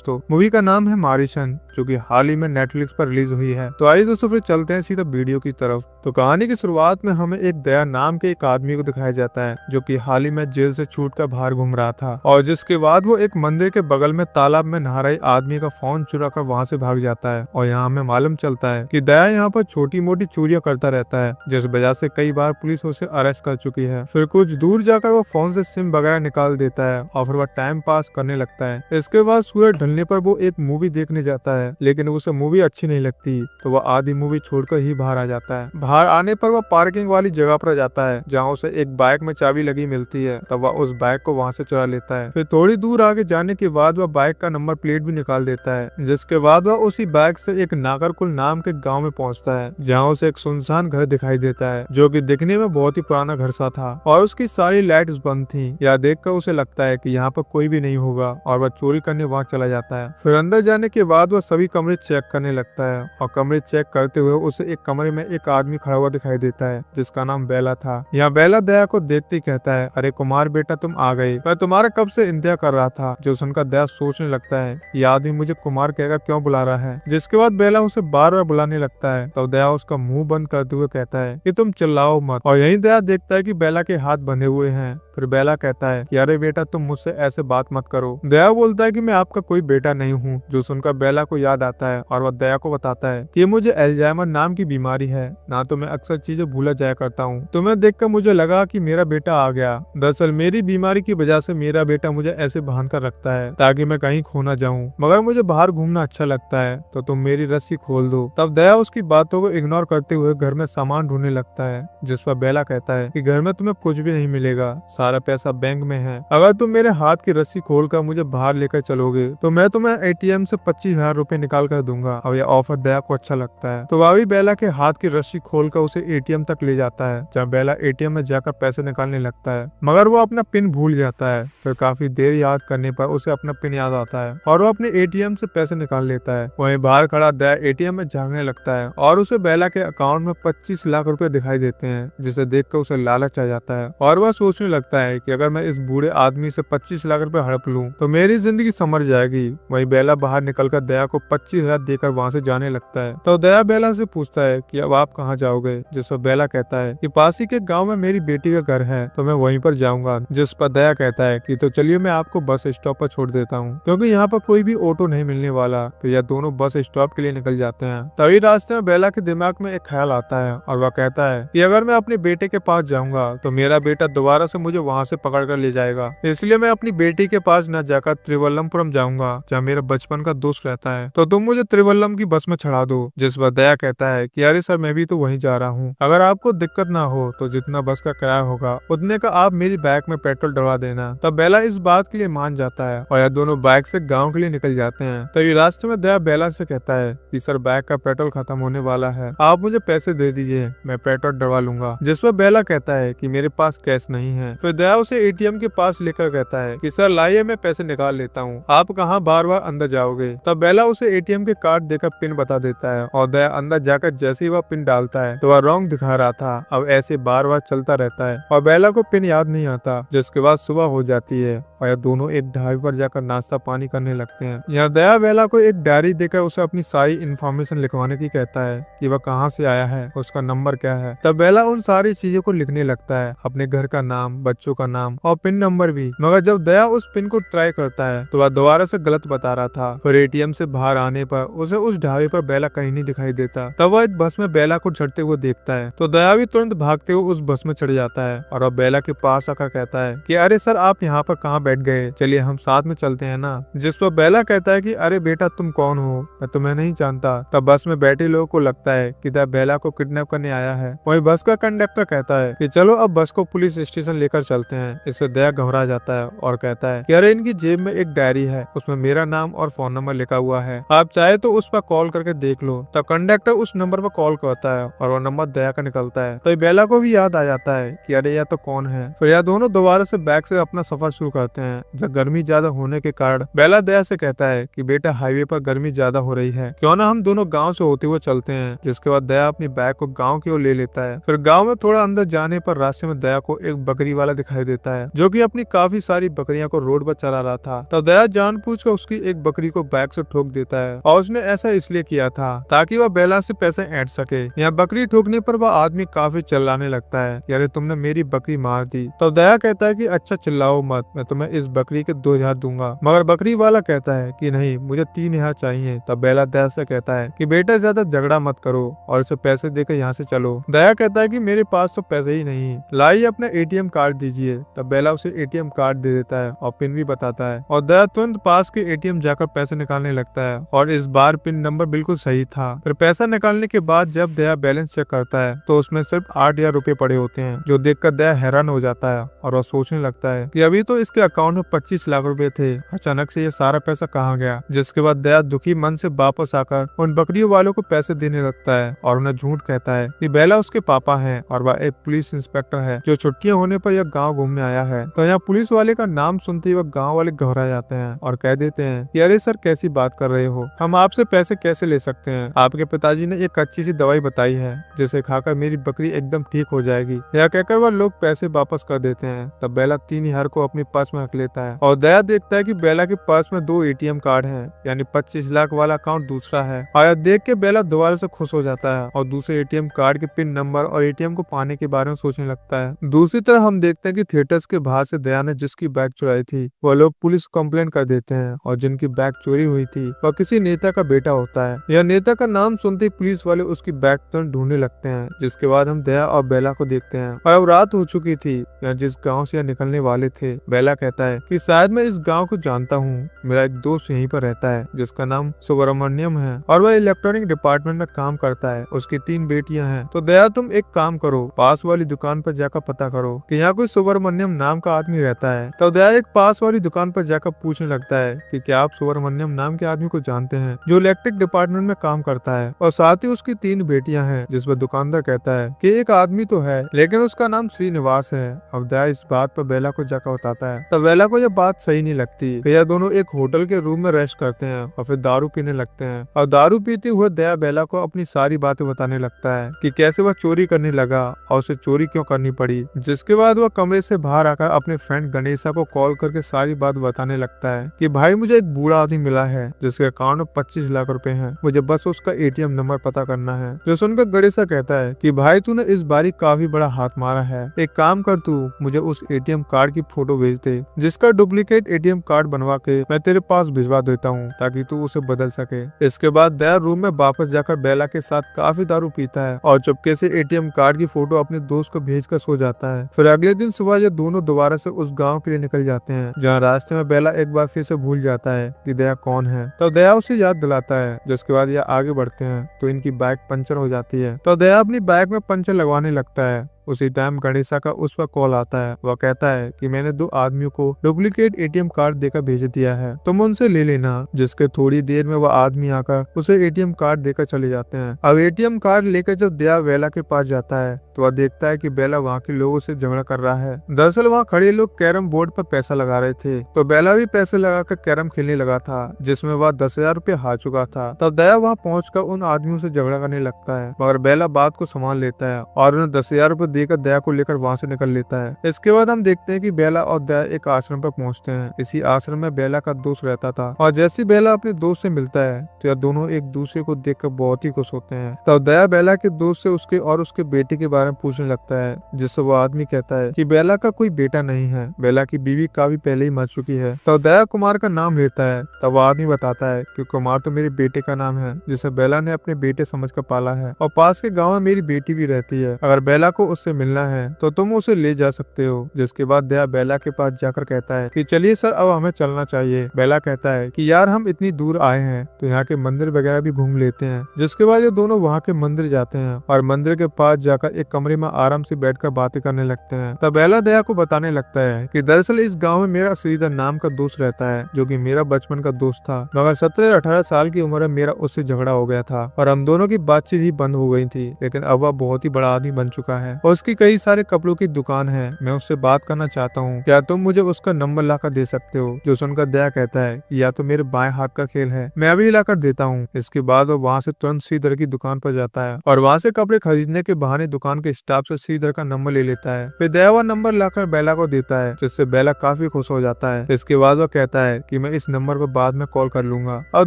दोस्तों। मूवी का नाम है मारिशन, जो कि हाल ही में नेटफ्लिक्स पर रिलीज हुई है। तो आइए दोस्तों फिर चलते हैं सीधा वीडियो की तरफ। तो कहानी की शुरुआत में हमें एक दया नाम के एक आदमी को दिखाया जाता है, जो कि हाल ही में जेल से छूटकर बाहर घूम रहा था, और जिसके बाद वो एक मंदिर के बगल में तालाब में नहा रहे आदमी का फोन चुरा कर वहाँ से भाग जाता है। और यहाँ हमें मालूम चलता है कि दया यहाँ पर छोटी मोटी चोरियां करता रहता है, जिस वजह से कई बार पुलिस उसे अरेस्ट कर चुकी है। फिर कुछ दूर जाकर वो फोन से सिम वगैरह निकाल देता है और फिर वह टाइम पास करने लगता है। इसके बाद सूरज ढलने पर वो एक मूवी देखने जाता है, लेकिन उसे मूवी अच्छी नहीं लगती, तो वह आधी मूवी छोड़कर ही बाहर आ जाता है। बाहर आने पर वह पार्किंग वाली जगह पर जाता है, जहाँ उसे एक बाइक में चाबी लगी मिलती है। तब वह उस बाइक को वहाँ से चुरा लेता है। फिर थोड़ी दूर आगे जाने के बाद वह बाइक का नंबर प्लेट भी निकाल देता है, जिसके बाद वह उसी बाइक से एक नागरकुल नाम के गाँव में पहुँचता है, जहाँ उसे एक सुनसान घर दिखाई देता है, जो कि दिखने में बहुत ही पुराना घर सा था और उसकी सारी लाइट्स बंद थी। यह देखकर उसे लगता है कि यहाँ पर कोई भी नहीं होगा और वह चोरी करने वहाँ चला जाता है। फिर अंदर जाने के बाद वह सभी कमरे चेक करने लगता है और कमरे चेक करते हुए उसे एक कमरे में एक आदमी खड़ा हुआ दिखाई देता है, जिसका नाम बेला था। यहाँ बेला दया को देखते ही कहता है, अरे कुमार बेटा तुम आ गए, मैं तुम्हारा कब से इंतजार कर रहा था। जो सुनकर दया सोचने लगता है ये आदमी मुझे कुमार कहकर क्यों बुला रहा है। जिसके बाद बेला उसे बार बार बुलाने लगता है। तो दया उसका मुंह बंद करते हुए कहता है कि तुम चिल्लाओ मत। और यही दया देखता है कि बेला के हाथ बंधे हुए हैं। फिर बेला कहता है कि अरे बेटा तुम मुझसे ऐसे बात मत करो। दया बोलता है कि मैं आपका कोई बेटा नहीं हूँ। जो सुनकर बेला को याद आता है और वह दया को बताता है कि मुझे अल्जाइमर नाम की बीमारी है, ना तो मैं अक्सर चीजें भूला जाया करता हूँ। तुम्हें देखकर मुझे लगा कि मेरा बेटा आ गया। दरअसल मेरी बीमारी की वजह से मेरा बेटा मुझे ऐसे बांध कर रखता है ताकि मैं कहीं खो ना जाऊँ, मगर मुझे बाहर घूमना अच्छा लगता है, तो तुम मेरी रस्सी खोल दो। तब दया उसकी बातों को इग्नोर करते हुए घर में सामान ढूंढने लगता है, जिस पर बेला कहता है कि घर में तुम्हें कुछ भी नहीं मिलेगा, सारा पैसा बैंक में है। अगर तुम मेरे हाथ की रस्सी खोलकर मुझे बाहर लेकर चलोगे तो मैं तुम्हें एटीएम से 25,000 रुपए निकाल कर दूंगा। और यह ऑफर दया को अच्छा लगता है, तो वह भी बेला के हाथ की रस्सी खोलकर उसे एटीएम तक ले जाता है, जहाँ बेला एटीएम में जाकर पैसे निकालने लगता है, मगर वो अपना पिन भूल जाता है। फिर काफी देर याद करने पर उसे अपना पिन याद आता है और वो अपने एटीएम से पैसे निकाल लेता है। वहीं बाहर खड़ा दया एटीएम में झांकने लगता है और उसे बेला के अकाउंट में 25 लाख रुपए दिखाई देते हैं, जिसे देखकर उसे लालच आ जाता है और वह सोचने लगता है कि अगर मैं इस बूढ़े आदमी से 25 लाख रुपए हड़प लूं तो मेरी जिंदगी संवर जाएगी। वहीं बेला बाहर निकलकर दया को 25,000 देकर वहां से जाने लगता है। तो दया बेला से पूछता है कि अब आप कहाँ जाओगे। जिस पर बेला कहता है कि पास ही के गाँव में मेरी बेटी का घर है, तो मैं वहीं पर जाऊंगा। जिस पर दया कहता है कि तो चलिए मैं आपको बस स्टॉप पर छोड़ देता हूँ, क्योंकि यहाँ पर कोई भी ऑटो नहीं मिलने वाला। तो यह दोनों बस स्टॉप के लिए निकल जाते हैं। तभी रास्ते में बेला के दिमाग में एक ख्याल आता है और वह कहता है कि अगर मैं अपने बेटे के पास जाऊंगा तो मेरा बेटा दोबारा से मुझे वहाँ से पकड़ कर ले जाएगा, इसलिए मैं अपनी बेटी के पास न जाकर त्रिवल्लमपुरम जाऊंगा, जहाँ मेरा बचपन का दोस्त रहता है। तो तुम मुझे त्रिवल्लम की बस में चढ़ा दो। जिस पर दया कहता है कि अरे सर मैं भी तो वहीं जा रहा हूँ, अगर आपको दिक्कत ना हो तो जितना बस का किराया होगा उतने का आप मेरी बाइक में पेट्रोल डलवा देना। तब बेला इस बात के लिए मान जाता है और यह दोनों बाइक से गाँव के लिए निकल जाते हैं। तभी रास्ते में दया बेला से कहता है कि सर बाइक का पेट्रोल खत्म होने वाला है, आप मुझे पैसे दे दीजिए, मैं पेट्रोल डलवा लूंगा। जिस पर बेला कहता है कि मेरे पास कैश नहीं है। फिर दया उसे एटीएम के पास लेकर कहता है कि सर लाइए मैं पैसे निकाल लेता हूँ, आप कहाँ बार बार अंदर जाओगे। तब बेला उसे एटीएम के कार्ड देकर पिन बता देता है और दया अंदर जाकर जैसे ही वह पिन डालता है तो वह रॉन्ग दिखा रहा था। अब ऐसे बार बार चलता रहता है और बेला को पिन याद नहीं आता। जिसके बाद सुबह हो जाती है और यह दोनों एक ढाबे पर जाकर नाश्ता पानी करने लगते हैं। यहाँ दया बेला को एक डायरी देकर उसे अपनी सारी इन्फॉर्मेशन लिखवाने की कहता है कि वह कहाँ से आया है, उसका नंबर क्या है। तब बेला उन सारी चीजों को लिखने लगता है, अपने घर का नाम, बच्चों का नाम और पिन नंबर भी। मगर जब दया उस पिन को ट्राई करता है तो वह दोबारा से गलत बता रहा था। फिर एटीएम से बाहर आने पर उसे उस ढाबे पर बेला कहीं नहीं दिखाई देता। तब वह एक बस में बेला को चढ़ते हुए देखता है, तो दया भी तुरंत भागते हुए उस बस में चढ़ जाता है और वह बेला के पास आकर कहता है कि अरे सर आप यहाँ पर कहाँ बैठ गए, चलिए हम साथ में चलते हैं ना। जिस पर बेला कहता है कि अरे बेटा तुम कौन हो, मैं तुम्हें नहीं जानता। तब बस में बैठे लोगों को लगता है कि दया बेला को किडनैप करने आया है। वही बस का कंडक्टर कहता है कि चलो अब बस को पुलिस स्टेशन लेकर चलते हैं। इससे दया घबरा जाता है और कहता है कि अरे इनकी जेब में एक डायरी है, उसमें मेरा नाम और फोन नंबर लिखा हुआ है, आप चाहे तो उस पर कॉल करके देख लो। तब कंडक्टर उस नंबर पर कॉल करता है और वो नंबर दया का निकलता है। तो बेला को भी याद आ जाता है कि अरे यह तो कौन है। फिर यह दोनों दोबारा से बैग से अपना सफर शुरू करते हैं। जब गर्मी ज्यादा होने के कारण बेला दया से कहता है कि बेटा हाईवे पर गर्मी ज्यादा हो रही है, क्यों ना हम दोनों गाँव से होते हुए चलते हैं। जिसके बाद दया अपनी बैग को गाँव की ओर ले लेता है। फिर गाँव में थोड़ा अंदर जाने पर रास्ते में दया को एक बकरी वाला दिखाई देता है, जो कि अपनी काफी सारी बकरियां को रोड पर चला रहा था। तब दया जानबूझकर उसकी एक बकरी को बैग से ठोक देता है और उसने ऐसा इसलिए किया था ताकि वह बेला से पैसे ऐंठ सके। यहाँ बकरी ठोकने पर वह आदमी काफी चिल्लाने लगता है, यार तुमने मेरी बकरी मार दी। तो दया कहता है कि अच्छा चिल्लाओ मत, मैं तुम्हें इस बकरी के 2000 दूंगा। मगर बकरी वाला कहता है कि नहीं, मुझे 3000 चाहिए। तब बेला दया से कहता है कि बेटा ज्यादा झगड़ा मत करो और इसे पैसे देकर यहाँ से चलो। दया कहता है कि मेरे पास तो पैसे ही नहीं, लाइए अपना एटीएम कार्ड दीजिए। तब बेला उसे एटीएम कार्ड दे देता है और पिन भी बताता है और दया तुरंत पास के एटीएम जाकर पैसे निकालने लगता है और इस बार पिन नंबर बिल्कुल सही था। फिर पैसा निकालने के बाद जब दया बैलेंस चेक करता है तो उसमें सिर्फ 8000 रुपए पड़े होते हैं, जो देखकर दया हैरान हो जाता है और वह सोचने लगता है कि अभी तो इसके अकाउंट में 25 लाख रुपए थे, अचानक से ये सारा पैसा कहाँ गया। जिसके बाद दया दुखी मन से वापस आकर उन बकरियों वालों को पैसे देने लगता है और उन्हें झूठ कहता है कि बेला उसके पापा हैं और वह एक पुलिस इंस्पेक्टर है जो छुट्टियां होने पर यह गाँव घूमने आया है। तो यहाँ पुलिस वाले का नाम सुनते ही वह गाँव वाले घबरा जाते हैं और कह देते हैं कि अरे सर कैसी बात कर रहे हो, हम आपसे पैसे कैसे ले सकते हैं, आपके पिताजी ने एक अच्छी सी दवाई बताई है जिसे खाकर मेरी बकरी एकदम ठीक हो जाएगी। यह कहकर वह लोग पैसे वापस कर देते हैं। तब बेला 3000 को अपने पर्स में रख लेता है और दया देखता है कि बेला के पर्स में 2 एटीएम कार्ड हैं, यानी 25 लाख वाला अकाउंट दूसरा है। और यह देख के बेला दोबारा से खुश हो जाता है और दूसरे एटीएम कार्ड के पिन नंबर और एटीएम को पाने के बारे में सोचने लगता है। दूसरी तरफ हम देखते हैं कि थिएटर्स के बाहर से दया ने जिसकी बैग चुराई थी वह लोग पुलिस कंप्लेन कर देते हैं और जिनकी बैग चोरी हुई थी वह किसी नेता का बेटा होता है। यह नेता का नाम सुनते ही पुलिस वाले उसकी बैग तुरंत ढूंढने लगते हैं। जिसके बाद हम दया और बेला को देखते हैं और अब रात हो चुकी थी। यहाँ जिस गांव से यह निकलने वाले थे, बेला कहता है कि शायद मैं इस गांव को जानता हूँ, मेरा एक दोस्त यहीं पर रहता है जिसका नाम सुब्रमण्यम है और वह इलेक्ट्रॉनिक डिपार्टमेंट में काम करता है, उसकी 3 बेटियां हैं। तो दया तुम एक काम करो, पास वाली दुकान पर जाकर पता करो कि यहाँ कोई सुब्रमण्यम नाम का आदमी रहता है। तो दया एक पास वाली दुकान पर जाकर पूछने लगता है कि क्या आप सुब्रमण्यम नाम के आदमी को जानते हैं जो इलेक्ट्रिक डिपार्टमेंट में काम करता है और साथ ही उसकी 3 बेटियां हैं। जिस पर दुकानदार कहता है कि एक आदमी तो है लेकिन उसका नाम श्रीनिवास है। अब दया इस बात पर बेला को जाकर बताता है। तब बेला को यह बात सही नहीं लगती। यह दोनों एक होटल के रूम में रेस्ट करते हैं और फिर दारू पीने लगते हैं और दारू पीते हुए दया बेला को अपनी सारी बातें बताने लगता है कि कैसे वह चोरी करने लगा और उसे चोरी क्यों करनी पड़ी। जिसके बाद वह कमरे से बाहर आकर अपने फ्रेंड गणेशा को कॉल करके सारी बात बताने लगता है कि भाई मुझे एक बूढ़ा आदमी मिला है जिसके अकाउंट में 25 लाख रुपए हैं, मुझे बस उसका एटीएम नंबर पता करना है। जो सुनकर गणेशा कहता है कि भाई तूने इस बारी काफी बड़ा हाथ मारा है, एक काम कर तू मुझे उस एटीएम कार्ड की फोटो भेज दे जिसका डुप्लीकेट एटीएम कार्ड बनवा के मैं तेरे पास भिजवा देता हूँ ताकि तू उसे बदल सके। इसके बाद दया रूम में वापस जाकर बेला के साथ काफी दारू पीता है और चुपके से एटीएम कार्ड की फोटो अपने दोस्त को भेजकर सो जाता है। फिर अगले दिन सुबह ये दोनों दोबारा से उस गाँव के लिए निकल जाते हैं जहाँ रास्ते में बेला एक बार फिर से भूल जाता है कि दया कौन है। तो दया उसे याद दिलाता है। जिसके बाद यह आगे बढ़ते हैं तो इनकी बाइक पंचर हो जाती है। तो दया अपनी बाइक में पंचर लगवाने लगता है। उसी टाइम गणेशा का उस पर कॉल आता है। वह कहता है कि मैंने 2 आदमियों को डुप्लीकेट एटीएम कार्ड देकर भेज दिया है, तुम उनसे ले लेना। जिसके थोड़ी देर में वह आदमी आकर उसे एटीएम कार्ड देकर चले जाते हैं। अब एटीएम कार्ड लेकर जब दया बेला के पास जाता है तो वह देखता है कि बेला वहाँ के लोगों से झगड़ा कर रहा है। दरअसल वहाँ खड़े लोग कैरम बोर्ड पर पैसा लगा रहे थे, तो बेला भी पैसे लगाकर कैरम खेलने लगा था जिसमें वह 10,000 रुपए हार चुका था। तब दया वहाँ पहुंचकर उन आदमियों से झगड़ा करने लगता है, मगर बेला बात को संभाल लेता है और उन्हें 10,000 रुपए देकर दया को लेकर वहाँ से निकल लेता है। इसके बाद हम देखते हैं कि बेला और दया एक आश्रम पर पहुँचते हैं। इसी आश्रम में बेला का दोस्त रहता था और जैसे बेला अपने दोस्त से मिलता है तो यह दोनों एक दूसरे को देखकर बहुत ही खुश होते हैं। तब दया बेला के दोस्त से उसके और उसके बेटे के बारे में पूछने लगता है, जिससे वो आदमी कहता है कि बेला का कोई बेटा नहीं है, बेला की बीवी काफी पहले ही मर चुकी है। तब दया कुमार का नाम लेता है। तब वो आदमी बताता है कि कुमार तो मेरे बेटे का नाम है जिसे बेला ने अपने बेटे समझकर पाला है और पास के गाँव में मेरी बेटी भी रहती है, अगर बेला को उससे मिलना है तो तुम उसे ले जा सकते हो। जिसके बाद दया बेला के पास जाकर कहता है कि चलिए सर अब हमें चलना चाहिए। बेला कहता है कि यार हम इतनी दूर आए हैं तो यहाँ के मंदिर वगैरह भी घूम लेते हैं। जिसके बाद ये दोनों वहाँ के मंदिर जाते हैं और मंदिर के पास जाकर एक कमरे में आराम से बैठकर बातें करने लगते हैं। तब बेला दया को बताने लगता है कि दरअसल इस गाँव में मेरा श्रीधर नाम का दोस्त रहता है जो कि मेरा बचपन का दोस्त था, मगर 17-18 साल की उम्र में मेरा उससे झगड़ा हो गया था और हम दोनों की बातचीत ही बंद हो गई थी, लेकिन अब वह बहुत ही बड़ा आदमी बन चुका है। उसकी कई सारे कपड़ों की दुकान है, मैं उससे बात करना चाहता हूँ, क्या तुम मुझे उसका नंबर लाकर दे सकते हो? जो सुनकर दया कहता है कि या तो मेरे बाएं हाथ का खेल है, मैं अभी लाकर देता हूँ। इसके बाद वो वहाँ से तुरंत श्रीधर की दुकान पर जाता है और वहाँ से कपड़े खरीदने के बहाने दुकान के स्टाफ से श्रीधर का नंबर ले लेता है। फिर दया वह नंबर लाकर बेला को देता है, जिससे बेला काफी खुश हो जाता है। इसके बाद वो कहता है कि मैं इस नंबर पर बाद में कॉल कर लूंगा। और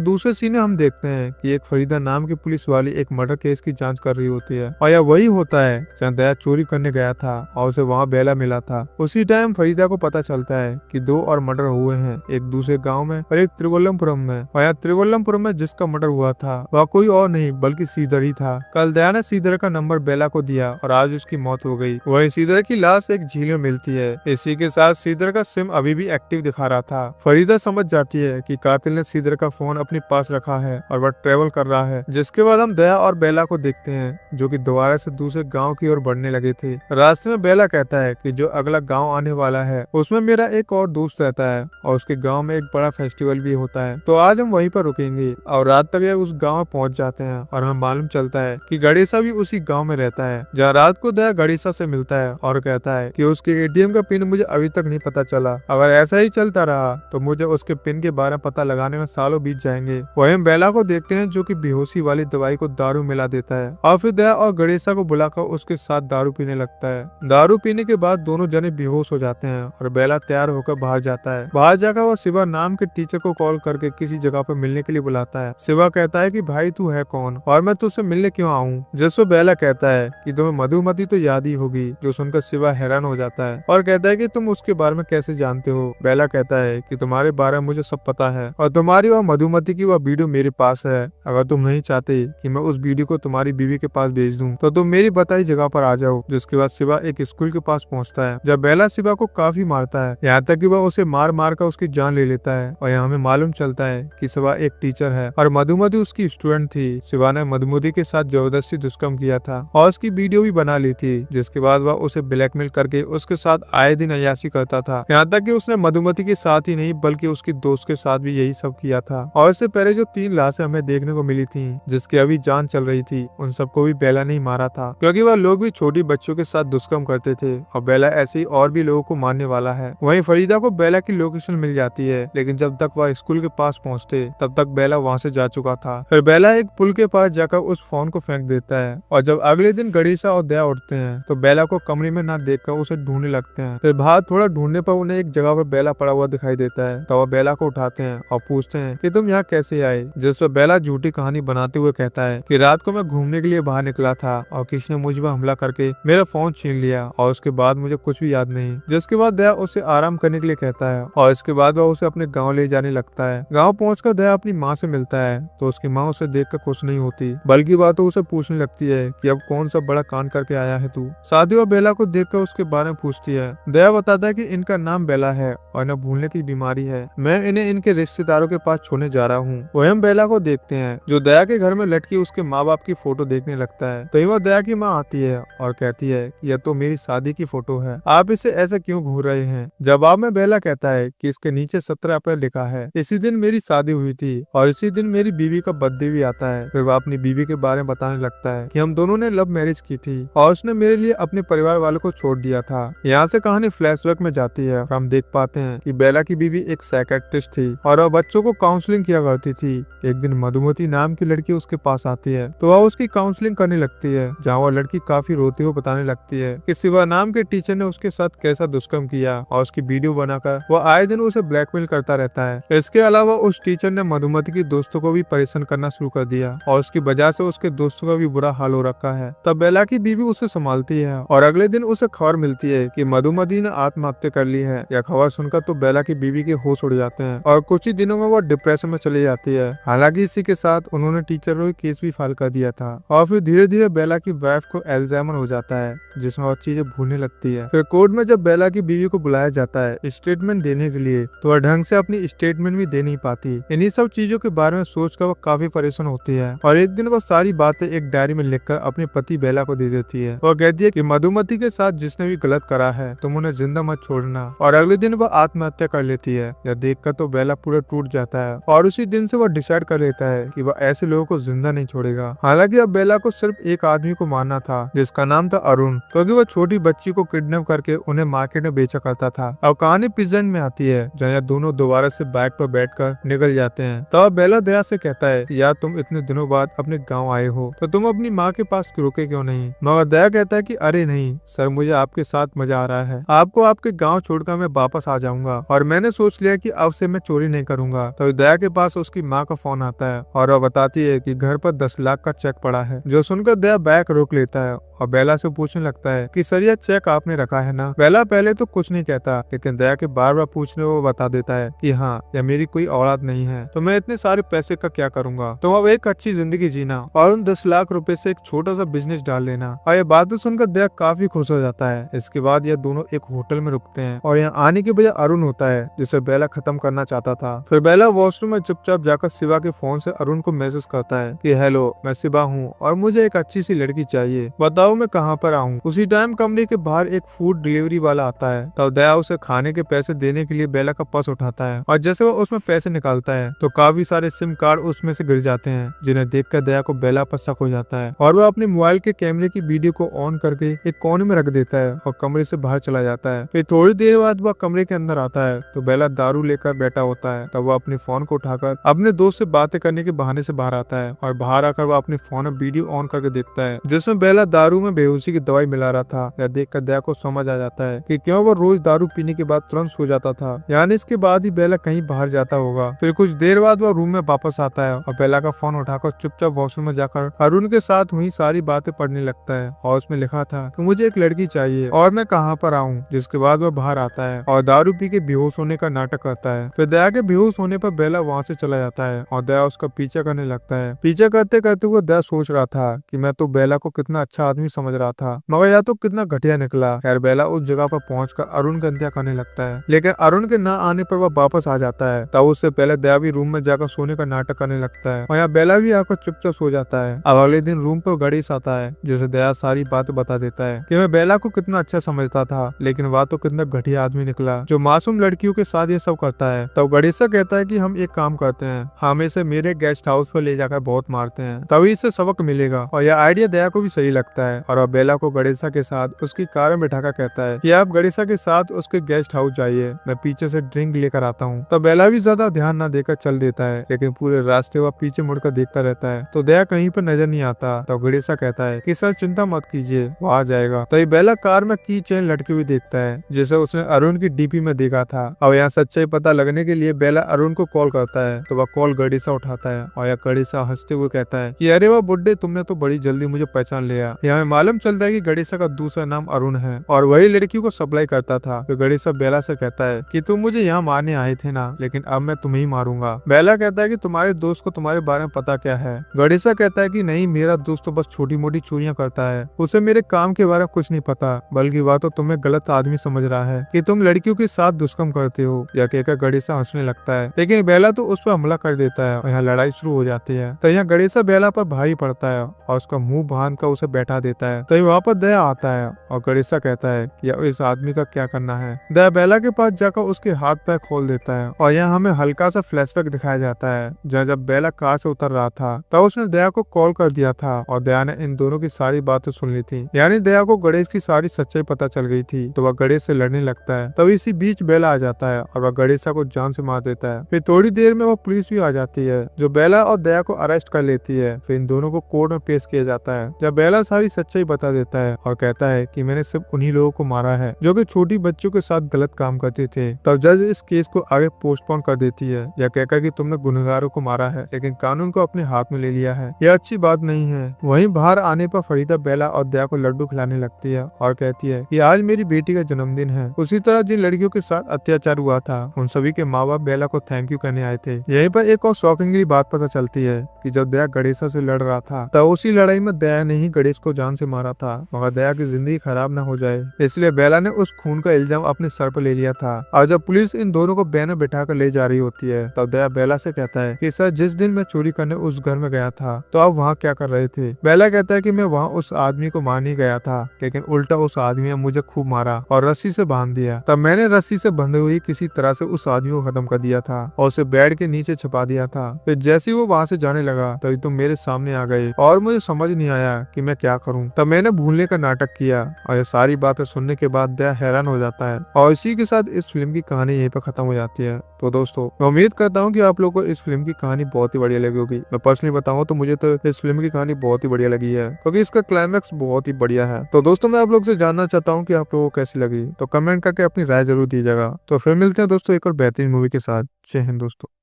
दूसरे सीन में हम देखते हैं कि एक फरीदा नाम की पुलिस वाली एक मर्डर केस की जांच कर रही होती है और यह वही होता है जहाँ दया चोरी करने गया था और उसे वहाँ बेला मिला था। उसी टाइम फरीदा को पता चलता है कि 2 और मर्डर हुए हैं, एक दूसरे गाँव में और एक त्रिवल्लमपुरम में। और यहाँ त्रिवल्लमपुरम में जिसका मर्डर हुआ था वह कोई और नहीं बल्कि श्रीधर ही था। कल दया ने श्रीधर का नंबर बेला को दिया और आज उसकी मौत हो गई। वही श्रीधर की लाश एक झील में मिलती है। इसी के साथ श्रीधर का सिम अभी भी एक्टिव दिखा रहा था। फरीदा समझ जाती है कि कातिल ने श्रीधर का फोन अपने पास रखा है और वह ट्रेवल कर रहा है। जिसके बाद हम दया और बेला को देखते हैं जो कि दोबारा से दूसरे गांव की ओर बढ़ने लगे थे। रास्ते में बेला कहता है कि जो अगला गांव आने वाला है उसमें मेरा एक और दोस्त रहता है और उसके गांव में एक बड़ा फेस्टिवल भी होता है, तो आज हम वहीं पर रुकेंगे। और रात तक उस गाँव में पहुंच जाते हैं और हमें मालूम चलता है कि गणेशा भी उसी गाँव में रहता है। जहाँ रात को दया गणेशा से मिलता है और कहता है कि उसके एटीएम का पिन मुझे अभी तक नहीं पता चला। अगर ऐसा ही चलता रहा तो मुझे उसके पिन के बारे में पता लगाने में सालों बीत जाएंगे। वहीं हम बेला को देखते हैं जो कि बेहोशी वाली दवाई को दारू मिला देता है और फिर दया और गणेशा को बुलाकर उसके साथ दारू पीने लगता है। दारू पीने के बाद दोनों जने बेहोश हो जाते हैं और बेला तैयार होकर बाहर जाता है। बाहर जाकर वह शिवा नाम के टीचर को कॉल करके किसी जगह पर मिलने के लिए बुलाता है। शिवा कहता है कि भाई तू है कौन और मैं तुझसे मिलने क्यों आऊँ? जिसको बेला कहता है कि तुम्हें मधुमती तो याद ही होगी। जो सुनकर शिवा हैरान हो जाता है और कहता है कि तुम उसके बारे में कैसे जानते हो? बेला कहता है कि तुम्हारे बारे में मुझे सब पता है और तुम्हारी और मधुमती की वह वीडियो मेरे पास है। अगर तुम नहीं चाहते कि मैं उस वीडियो को तुम्हारी बीवी के पास भेज दूं तो तुम मेरी बताई जगह पर आ जाओ। जिसके बाद शिवा एक स्कूल के पास पहुंचता है जब बेला शिवा को काफी मारता है, यहाँ तक कि वह उसे मार मार कर उसकी जान ले लेता है। और यहाँ हमें मालूम चलता है कि शिवा एक टीचर है और मधुमती उसकी स्टूडेंट थी। शिवा ने मधुमती के साथ जबरदस्ती दुष्कर्म किया था और उसकी वीडियो भी बना ली थी, जिसके बाद वह उसे ब्लैकमेल करके उसके साथ आए दिन अय्याशी करता था। यहाँ तक कि उसने मधुमती के साथ ही नहीं बल्कि उसकी दोस्त के साथ भी यही सब किया था। और इससे पहले जो 3 लाशें हमें देखने को मिली थी जिसकी अभी जांच चल रही थी, उन सबको भी बेला ने मारा था क्योंकि वह लोग भी छोटी बच्चों के साथ दुष्कर्म करते थे और बेला ऐसे ही और भी लोगों को मारने वाला है। वहीं फरीदा को बेला की लोकेशन मिल जाती है, लेकिन जब तक वह स्कूल के पास पहुंचते तब तक बेला वहां से जा चुका था। फिर बेला एक पुल के पास जाकर उस फोन को फेंक देता है और जब अगले दिन गणेशा और दया उठते हैं तो बेला को कमरे में ना देखकर उसे ढूंढने लगते हैं। फिर बाहर थोड़ा ढूंढने पर उन्हें एक जगह पर बेला पड़ा हुआ दिखाई देता है, तो वह बेला को उठाते हैं और पूछते हैं कि तुम यहाँ कैसे आए? जिस पर बेला झूठी कहानी बनाते हुए कहता है कि रात को मैं घूमने के लिए बाहर निकला था और किसी ने मुझ पर हमला करके मेरा फोन छीन लिया और उसके बाद मुझे कुछ भी याद नहीं। जिसके बाद दया उसे आराम करने के लिए कहता है और इसके बाद वह उसे अपने गाँव ले जाने लगता है। गाँव पहुंचकर दया अपनी माँ से मिलता है तो उसकी माँ उसे देखकर खुश नहीं होती, बल्कि वह तो उसे पूछने लगती है कि अब कौन सा बड़ा कांड करके आया है तू। शादी और बेला को देखकर उसके बारे में पूछती है। दया बताता है कि इनका नाम बेला है और न भूलने की बीमारी है। मैं इन्हें इनके रिश्तेदारों के पास छोड़ने जा रहा हूँ। वही हम बेला को देखते हैं जो दया के घर में लटकी उसके माँ बाप की फोटो देखने लगता है। तो वह दया की माँ आती है और कहती है कि यह तो मेरी शादी की फोटो है, आप इसे ऐसे क्यों घूर रहे हैं? जवाब में बेला कहता है कि इसके नीचे 17 अप्रैल लिखा है, इसी दिन मेरी शादी हुई थी और इसी दिन मेरी बीवी का बर्थडे भी आता है। फिर वह अपनी बीवी के बारे में बताने लगता है कि हम दोनों ने लव मैरिज की थी और उसने मेरे लिए अपने परिवार वालों को छोड़ दिया था। यहाँ से कहानी फ्लैशबैक में जाती है और हम देख पाते हैं कि बेला की बीवी एक साइकियाट्रिस्ट थी और वह बच्चों को काउंसलिंग किया करती थी। एक दिन मधुमती नाम की लड़की उसके पास आती है तो वह उसकी काउंसलिंग करने लगती है, जहाँ वह लड़की काफी रोते हुए बताने लगती है कि शिवा नाम के टीचर ने उसके साथ कैसा दुष्कर्म किया और उसकी वीडियो बनाकर वह आए दिन उसे ब्लैकमेल करता रहता है। इसके अलावा उस टीचर ने मधुमती की दोस्तों को भी परेशान करना शुरू कर दिया और उसकी वजह से उसके दोस्तों का भी बुरा हाल हो रखा है। तब बेला की बीवी उसे संभालती है और अगले दिन उसे खबर मिलती है कि मधुमती ने आत्महत्या कर ली है। यह खबर सुनकर तो बेला की बीवी के होश उड़ जाते हैं और कुछ ही दिनों में वो डिप्रेशन में चली जाती है। हालांकि इसी के साथ उन्होंने टीचर पर केस भी फाइल कर दिया था और फिर धीरे धीरे बेला की वाइफ को एल्जाइमर हो जाता है, जिसमें वो चीजें भूलने लगती है। फिर कोर्ट में जब बेला की बीवी को बुलाया जाता है स्टेटमेंट देने के लिए, तो वह ढंग से अपनी स्टेटमेंट भी दे नहीं पाती। इन्हीं सब चीजों के बारे में सोचकर वह काफी परेशान होती है और एक दिन वह सारी बातें एक डायरी में लिखकर अपने पति बेला को दे देती है। वह कहती है कि मधुमती के साथ जिसने भी गलत करा है तुम उन्हें जिंदा मत छोड़ना, और अगले दिन वह आत्महत्या कर लेती है। यह देखकर तो बेला पूरा टूट जाता है और उसी दिन से वह डिसाइड कर लेता है कि वह ऐसे लोगों को जिंदा नहीं छोड़ेगा। हालांकि अब बेला को सिर्फ एक आदमी को मारना था जिसका नाम था था अरुण, क्योंकि वो छोटी बच्ची को किडनैप करके उन्हें मार्केट में बेचा करता था। अब कहानी प्रेजेंट में आती है, जहाँ दोनों दोबारा से बाइक पर बैठकर निकल जाते हैं। तब बेला दया से कहता है कि यार तुम इतने दिनों बाद अपने गाँव आए हो तो तुम अपनी माँ के पास रुके क्यों नहीं। मगर दया कहता है कि अरे नहीं सर, मुझे आपके साथ मजा आ रहा है, आपको आपके गाँव छोड़कर मैं वापस आ जाऊंगा और मैंने सोच लिया कि अब से मैं चोरी नहीं करूंगा। तो दया के पास उसकी माँ का फोन आता है और वह बताती है कि घर पर 10 लाख का चेक पड़ा है। जो सुनकर दया बाइक रोक लेता है और बेला से पूछने लगता है कि सर यह चेक आपने रखा है ना। बेला पहले तो कुछ नहीं कहता, लेकिन दया के बार बार पूछने वो बता देता है कि हाँ, यह मेरी कोई औलाद नहीं है, तो मैं इतने सारे पैसे का क्या करूंगा। तो अब एक अच्छी जिंदगी जीना और उन 10 लाख रुपए से एक छोटा सा बिजनेस डाल लेना। और ये बातें सुनकर दया काफी खुश हो जाता है। इसके बाद यह दोनों एक होटल में रुकते हैं और यहाँ आने की वजह अरुण होता है, जिसे बेला खत्म करना चाहता था। फिर बेला वॉशरूम में चुपचाप जाकर शिवा के फोन से अरुण को मैसेज करता है कि हेलो, मैं शिवा हूँ और मुझे एक अच्छी सी लड़की चाहिए, बताओ मैं कहाँ पर आऊँ। उसी टाइम कमरे के बाहर एक फूड डिलीवरी वाला आता है। तब दया उसे खाने के पैसे देने के लिए बेला का पर्स उठाता है और जैसे वो उसमें पैसे निकालता है तो काफी सारे सिम कार्ड उसमें से गिर जाते हैं, जिन्हें देखकर दया को बेला पर शक हो जाता है और वह अपने मोबाइल के कैमरे की वीडियो को ऑन करके एक कोने में रख देता है और कमरे से बाहर चला जाता है। फिर थोड़ी देर बाद वह कमरे के अंदर आता है तो बेला दारू लेकर बैठा होता है। तब वह अपने फोन को उठाकर अपने दोस्त से बातें करने के बहाने से बाहर आता है और बाहर आकर वह अपने फोन में वीडियो ऑन करके देखता है, जिसमें बेला दारू में बेहोशी की दवाई मिला रहा था। यह देखकर दया को समझ आ जाता है कि क्यों वो रोज दारू पीने के बाद तुरंत सो जाता था, यानी इसके बाद ही बेला कहीं बाहर जाता होगा। फिर कुछ देर बाद वह रूम में वापस आता है और बेला का फोन उठाकर चुपचाप वॉशरूम में जाकर अरुण के साथ हुई सारी बातें पढ़ने लगता है और उसमें लिखा था कि मुझे एक लड़की चाहिए और मैं कहाँ पर आऊँ। जिसके बाद वह बाहर आता है और दारू पी के बेहोश होने का नाटक करता है। फिर दया के बेहोश होने पर बेला वहाँ से चला जाता है और दया उसका पीछा करने लगता है। पीछा करते करते वो दया सोच रहा था कि मैं तो बेला को कितना अच्छा आदमी समझ रहा था, मगर या तो कितना घटिया निकला। खैर बेला उस जगह पर पहुंचकर अरुण का इंतजार करने लगता है, लेकिन अरुण के ना आने पर वह वापस आ जाता है। तब उससे पहले दया भी रूम में जाकर सोने का नाटक करने लगता है और यहाँ बेला भी आकर चुपचाप सो जाता है। अब अगले दिन रूम पर गणेश आता है, जिसे दया सारी बात बता देता है कि मैं बेला को कितना अच्छा समझता था, लेकिन वह तो कितना घटिया आदमी निकला जो मासूम लड़कियों के साथ ये सब करता है। तब गणेशा कहता है कि हम एक काम करते हैं, हम इसे मेरे गेस्ट हाउस पर ले जाकर बहुत मारते हैं, तभी इसे सबक मिलेगा। और यह आइडिया दया को भी सही लगता है और अब बेला को गणेशा के साथ उसकी कार में बैठाकर कहता है कि आप गणेशा के साथ उसके गेस्ट हाउस जाइए, मैं पीछे से ड्रिंक लेकर आता हूँ। तब बेला भी ज्यादा ध्यान न देकर चल देता है, लेकिन पूरे रास्ते वह पीछे मुड़कर देखता रहता है तो दया कहीं पर नजर नहीं आता। तब गणेशा कहता है कि सर चिंता मत कीजिए, वो आ जाएगा। तभी बेला कार में की चेन लटकी हुई देखता है, जिसे उसने अरुण की डीपी में देखा था। अब यहाँ सच्चाई पता लगने के लिए बेला अरुण को कॉल करता है तो वह कॉल गणेशा उठाता है और यह गणेशा हंसते हुए कहता है कि अरे वाह बुड्ढे, तुमने तो बड़ी जल्दी मुझे पहचान लिया। यहाँ मालूम चलता है कि गणेशा का दूसरा नाम अरुण है और वही लड़कियों को सप्लाई करता था। तो गणेशा बेला से कहता है कि तुम मुझे यहाँ मारने आए थे ना, लेकिन अब मैं तुम्हें ही मारूंगा। बेला कहता है कि तुम्हारे दोस्त को तुम्हारे बारे में पता क्या है। गणेशा कहता है कि नहीं, मेरा दोस्त तो बस छोटी मोटी चोरियां करता है, उसे मेरे काम के बारे में कुछ नहीं पता, बल्कि वह तो तुम्हें गलत आदमी समझ रहा है कि तुम लड़कियों के साथ दुष्कर्म करते हो। यह कहकर गणेशा हंसने लगता है, लेकिन बेला तो उस पर हमला कर देता है और यहाँ लड़ाई शुरू हो जाती है। तो यहाँ गणेशा बेला पर भारी पड़ता है और उसका मुंह बांध कर उसे बैठा देता है। तो वहाँ पर दया आता है और गणेशा कहता है कि इस आदमी का क्या करना है। दया बेला के पास जाकर उसके हाथ पैर खोल देता है और यहाँ हमें हल्का सा फ्लैशबैक दिखाया जाता है, जहाँ जब बेला कार से उतर रहा था तब उसने दया को कॉल कर दिया था और दया ने इन दोनों की सारी बातें सुन ली थी, यानी दया को गणेश की सारी सच्चाई पता चल गई थी। तो वह गणेश से लड़ने लगता है। तभी इसी बीच बेला आ जाता है और वह गणेशा को जान से मार देता है। फिर थोड़ी देर में वह पुलिस भी आ जाती है, जो बेला और दया को अरेस्ट कर लेती है। फिर इन दोनों को कोर्ट में पेश किया जाता है, जब बेला सारी सच्चाई बता देता है और कहता है कि मैंने सिर्फ उन्हीं लोगों को मारा है जो कि छोटी बच्चों के साथ गलत काम करते थे। तब जज इस केस को आगे पोस्टपोन कर देती है, यह कहकर कि तुमने गुनहगारों को मारा है, लेकिन कानून को अपने हाथ में ले लिया है, यह अच्छी बात नहीं है। वहीं बाहर आने पर फरीदा बेला और दया को लड्डू खिलाने लगती है और कहती है कि आज मेरी बेटी का जन्मदिन है। उसी तरह जिन लड़कियों के साथ अत्याचार हुआ था उन सभी के माँ बाप बेला को थैंक यू कहने आए थे। यहीं पर एक और शॉकिंगली बात पता चलती है कि जब दया गणेशा से लड़ रहा था तब उसी लड़ाई में दया ने ही गणेश को जान से मारा था, मगर दया की जिंदगी खराब न हो जाए इसलिए बेला ने उस खून का इल्जाम अपने सर पर ले लिया था। और जब पुलिस इन दोनों को बैन में बैठा कर ले जा रही होती है तब दया बेला से कहता है कि सर जिस दिन मैं चोरी करने उस घर में गया था तो आप वहाँ क्या कर रहे थे। बेला कहता है कि मैं वहाँ उस आदमी को मारने गया था, लेकिन उल्टा उस आदमी ने मुझे खूब मारा और रस्सी से बांध दिया। तब मैंने रस्सी से बंधे हुई किसी तरह से उस आदमी को खत्म कर दिया था और उसे बेड के नीचे छुपा दिया था। फिर जैसे ही वो वहाँ से जाने लगा तभी तुम मेरे सामने आ गए और मुझे समझ नहीं आया कि मैं क्या करूँ। करूं। तब मैंने भूलने का नाटक किया और ये सारी बातें सुनने के बाद दया हैरान हो जाता है और इसी के साथ इस फिल्म की कहानी यहीं पर खत्म हो जाती है। तो दोस्तों मैं उम्मीद करता हूँ कि आप लोगों को इस फिल्म की कहानी बहुत ही बढ़िया लगी होगी। मैं पर्सनली बताऊँ तो मुझे तो इस फिल्म की कहानी बहुत ही बढ़िया लगी है क्योंकि इसका क्लाइमैक्स बहुत ही बढ़िया है। तो दोस्तों मैं आप लोग से जानना चाहता हूँ कि आप लोगों को कैसी लगी, तो कमेंट करके अपनी राय जरूर दीजिएगा। तो फिर मिलते हैं दोस्तों एक और बेहतरीन मूवी के साथ। जय हिंद दोस्तों।